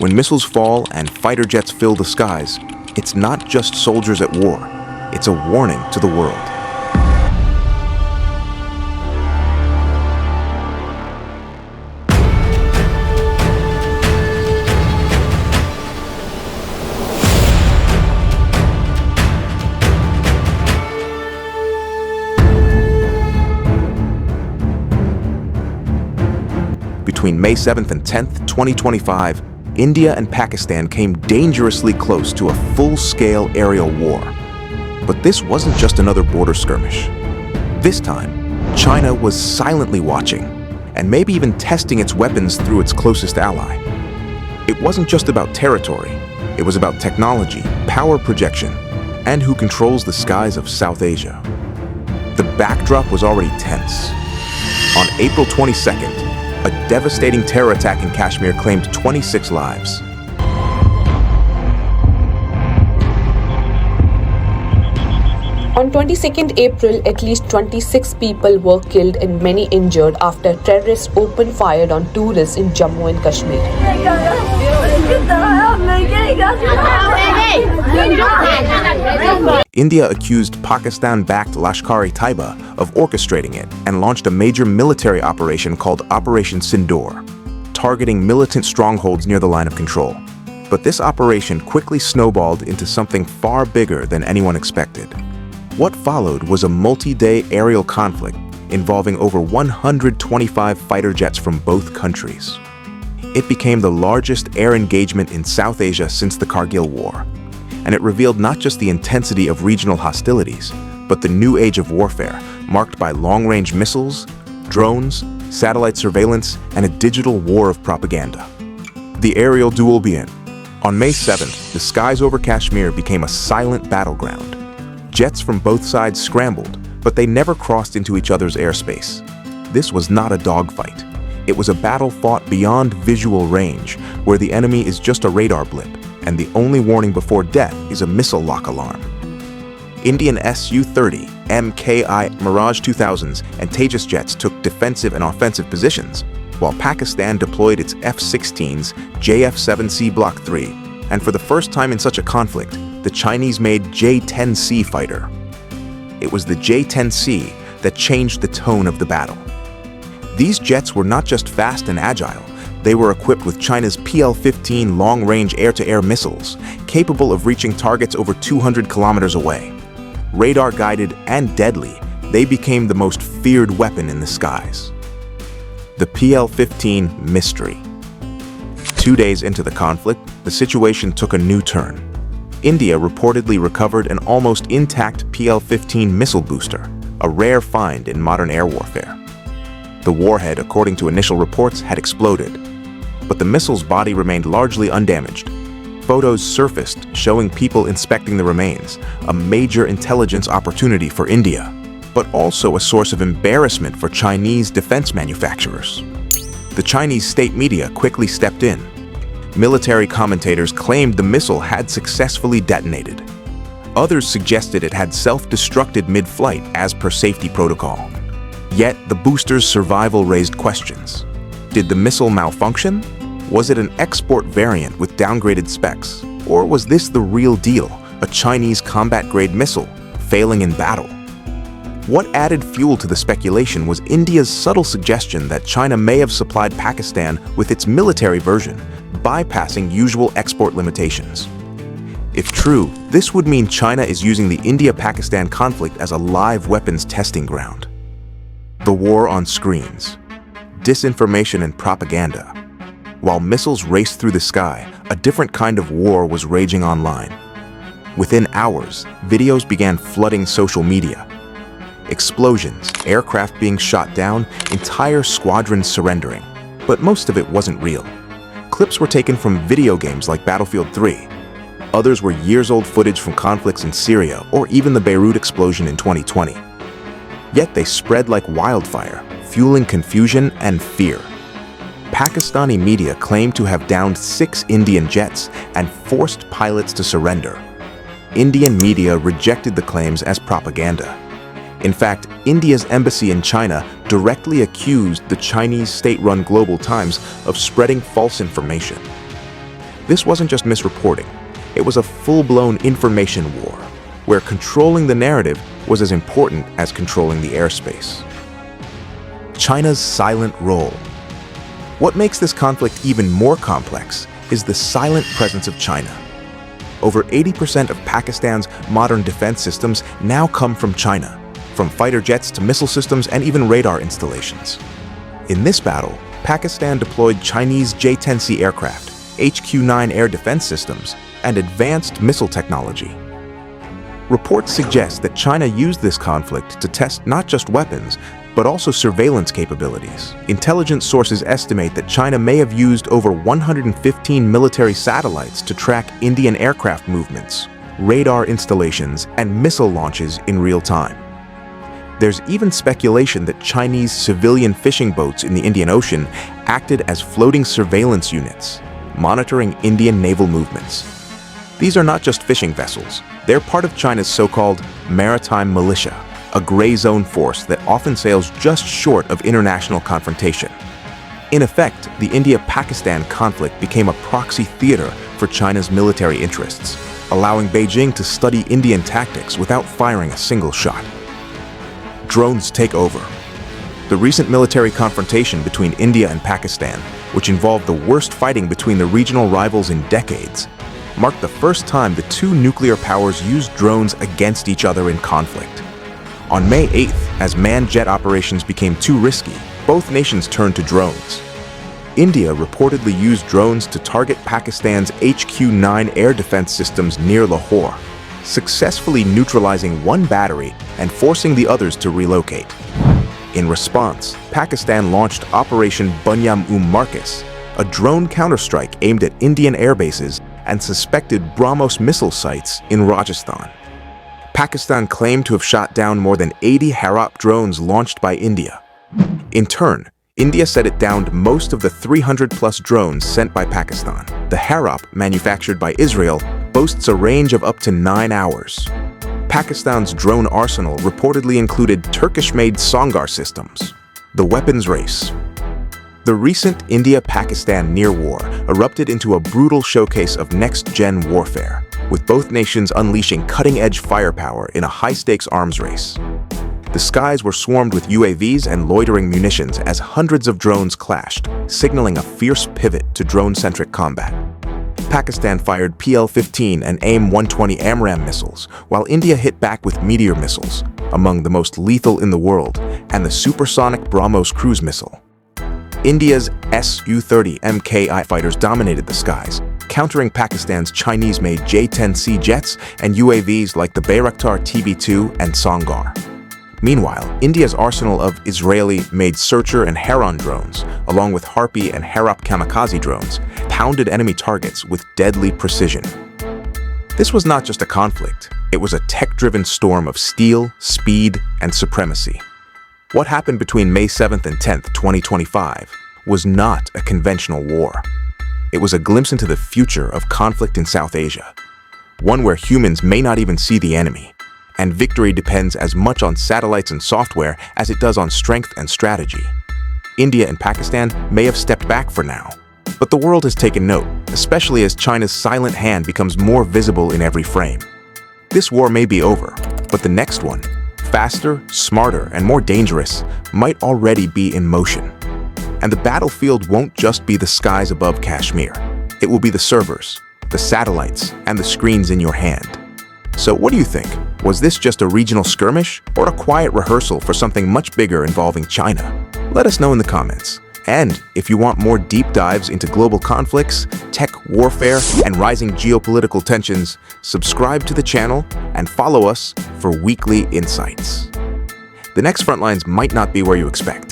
When missiles fall and fighter jets fill the skies, it's not just soldiers at war. It's a warning to the world. Between May 7th and 10th, 2025, India and Pakistan came dangerously close to a full-scale aerial war. But this wasn't just another border skirmish. This time, China was silently watching, and maybe even testing its weapons through its closest ally. It wasn't just about territory, it was about technology, power projection, and who controls the skies of South Asia. The backdrop was already tense. On April 22nd, a devastating terror attack in Kashmir claimed 26 lives. On 22nd April, at least 26 people were killed and many injured after terrorists opened fire on tourists in Jammu and Kashmir. India accused Pakistan-backed Lashkar-e-Taiba of orchestrating it and launched a major military operation called Operation Sindoor, targeting militant strongholds near the line of control. But this operation quickly snowballed into something far bigger than anyone expected. What followed was a multi-day aerial conflict involving over 125 fighter jets from both countries. It became the largest air engagement in South Asia since the Kargil War, and it revealed not just the intensity of regional hostilities, but the new age of warfare, marked by long-range missiles, drones, satellite surveillance, and a digital war of propaganda. The aerial duel began. On May 7th, the skies over Kashmir became a silent battleground. Jets from both sides scrambled, but they never crossed into each other's airspace. This was not a dogfight. It was a battle fought beyond visual range, where the enemy is just a radar blip, and the only warning before death is a missile lock alarm. Indian Su-30, Mki, Mirage 2000s, and Tejas jets took defensive and offensive positions, while Pakistan deployed its F-16s, JF-7C Block 3, and for the first time in such a conflict, the Chinese-made J-10C fighter. It was the J-10C that changed the tone of the battle. These jets were not just fast and agile, they were equipped with China's PL-15 long-range air-to-air missiles, capable of reaching targets over 200 kilometers away. Radar-guided and deadly, they became the most feared weapon in the skies. The PL-15 mystery. 2 days into the conflict, the situation took a new turn. India reportedly recovered an almost intact PL-15 missile booster, a rare find in modern air warfare. The warhead, according to initial reports, had exploded, but the missile's body remained largely undamaged. Photos surfaced showing people inspecting the remains, a major intelligence opportunity for India, but also a source of embarrassment for Chinese defense manufacturers. The Chinese state media quickly stepped in. Military commentators claimed the missile had successfully detonated. Others suggested it had self-destructed mid-flight as per safety protocol. Yet, the booster's survival raised questions. Did the missile malfunction? Was it an export variant with downgraded specs? Or was this the real deal, a Chinese combat-grade missile, failing in battle? What added fuel to the speculation was India's subtle suggestion that China may have supplied Pakistan with its military version, bypassing usual export limitations. If true, this would mean China is using the India-Pakistan conflict as a live weapons testing ground. The war on screens. Disinformation and propaganda. While missiles raced through the sky, a different kind of war was raging online. Within hours, videos began flooding social media. Explosions, aircraft being shot down, entire squadrons surrendering. But most of it wasn't real. Clips were taken from video games like Battlefield 3. Others were years-old footage from conflicts in Syria or even the Beirut explosion in 2020. Yet they spread like wildfire, fueling confusion and fear. Pakistani media claimed to have downed 6 Indian jets and forced pilots to surrender. Indian media rejected the claims as propaganda. In fact, India's embassy in China directly accused the Chinese state-run Global Times of spreading false information. This wasn't just misreporting. It was a full-blown information war, where controlling the narrative was as important as controlling the airspace. China's silent role. What makes this conflict even more complex is the silent presence of China. Over 80% of Pakistan's modern defense systems now come from China, from fighter jets to missile systems and even radar installations. In this battle, Pakistan deployed Chinese J-10C aircraft, HQ-9 air defense systems, and advanced missile technology. Reports suggest that China used this conflict to test not just weapons, but also surveillance capabilities. Intelligence sources estimate that China may have used over 115 military satellites to track Indian aircraft movements, radar installations, and missile launches in real time. There's even speculation that Chinese civilian fishing boats in the Indian Ocean acted as floating surveillance units, monitoring Indian naval movements. These are not just fishing vessels. They're part of China's so-called maritime militia, a gray zone force that often sails just short of international confrontation. In effect, the India-Pakistan conflict became a proxy theater for China's military interests, allowing Beijing to study Indian tactics without firing a single shot. Drones take over. The recent military confrontation between India and Pakistan, which involved the worst fighting between the regional rivals in decades, marked the first time the two nuclear powers used drones against each other in conflict. On May 8th, as manned jet operations became too risky, both nations turned to drones. India reportedly used drones to target Pakistan's HQ-9 air defense systems near Lahore, successfully neutralizing one battery and forcing the others to relocate. In response, Pakistan launched Operation Bunyam-Marcus, a drone counterstrike aimed at Indian air bases and suspected BrahMos missile sites in Rajasthan. Pakistan claimed to have shot down more than 80 Harop drones launched by India. In turn, India said it downed most of the 300-plus drones sent by Pakistan. The Harop, manufactured by Israel, boasts a range of up to 9 hours. Pakistan's drone arsenal reportedly included Turkish-made Songar systems. The weapons race. The recent India-Pakistan near war erupted into a brutal showcase of next-gen warfare, with both nations unleashing cutting-edge firepower in a high-stakes arms race. The skies were swarmed with UAVs and loitering munitions as hundreds of drones clashed, signaling a fierce pivot to drone-centric combat. Pakistan fired PL-15 and AIM-120 AMRAAM missiles, while India hit back with Meteor missiles, among the most lethal in the world, and the supersonic BrahMos cruise missile. India's Su-30 MKI fighters dominated the skies, countering Pakistan's Chinese-made J-10C jets and UAVs like the Bayraktar TB2 and Songar. Meanwhile, India's arsenal of Israeli-made Searcher and Heron drones, along with Harpy and Harop kamikaze drones, pounded enemy targets with deadly precision. This was not just a conflict, it was a tech-driven storm of steel, speed, and supremacy. What happened between May 7th and 10th, 2025, was not a conventional war. It was a glimpse into the future of conflict in South Asia, one where humans may not even see the enemy, and victory depends as much on satellites and software as it does on strength and strategy. India and Pakistan may have stepped back for now, but the world has taken note, especially as China's silent hand becomes more visible in every frame. This war may be over, but the next one, faster, smarter, and more dangerous, might already be in motion. And the battlefield won't just be the skies above Kashmir. It will be the servers, the satellites, and the screens in your hand. So what do you think? Was this just a regional skirmish or a quiet rehearsal for something much bigger involving China? Let us know in the comments. And if you want more deep dives into global conflicts, tech warfare, and rising geopolitical tensions, subscribe to the channel and follow us for weekly insights. The next Frontlines might not be where you expect,